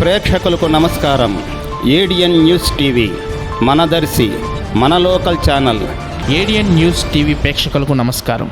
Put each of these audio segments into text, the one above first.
ప్రేక్షకులకు నమస్కారం. ADN news TV మన దర్శి, మన local channel. ADN news TV ప్రేక్షకులకు నమస్కారం.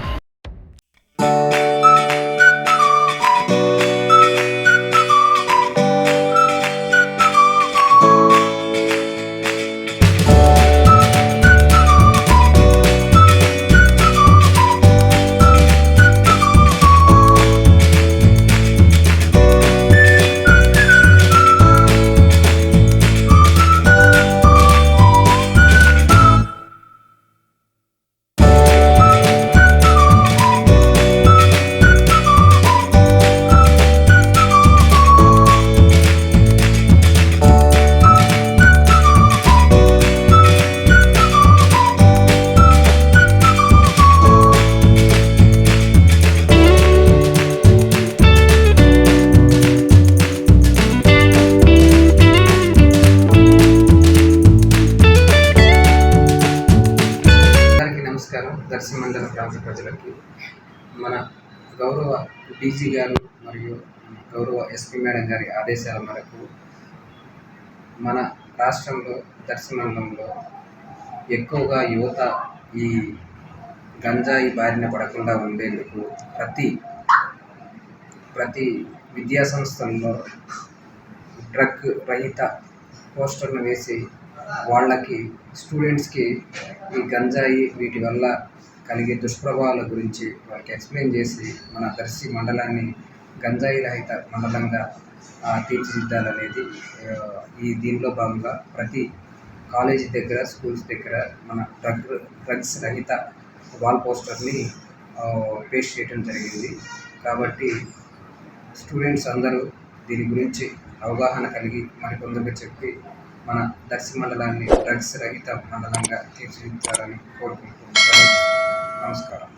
దర్శి మండల ప్రాంత ప్రజలకి మన గౌరవ డీజీ గారు మరియు గౌరవ ఎస్పీ మేడం గారి ఆదేశాల మేరకు మన రాష్ట్రంలో దర్శి మండలంలో ఎక్కువగా యువత ఈ గంజాయి బారిన పడకుండా ఉండేందుకు ప్రతి విద్యా సంస్థల్లో డ్రగ్ రహిత పోస్టర్ను వేసి వాళ్ళకి స్టూడెంట్స్కి ఈ గంజాయి వీటి వల్ల కలిగే దుష్ప్రభావాల గురించి వాళ్ళకి ఎక్స్ప్లెయిన్ చేసి మన దర్శి మండలాన్ని గంజాయి రహిత మండలంగా తీర్చిదిద్దాలనేది దీనిలో భాగంగా ప్రతి కాలేజీ దగ్గర, స్కూల్స్ దగ్గర మన డ్రగ్స్ రహిత వాల్ పోస్టర్ని పేస్ట్ చేయడం జరిగింది. కాబట్టి స్టూడెంట్స్ అందరూ దీని గురించి అవగాహన కలిగి మరికొందరికి చెప్పి మన దర్శి మండలాన్ని డ్రగ్స్ రహిత మండలంగా తీర్చిదిద్దాలని కోరుకుంటున్నాను. నమస్కారం.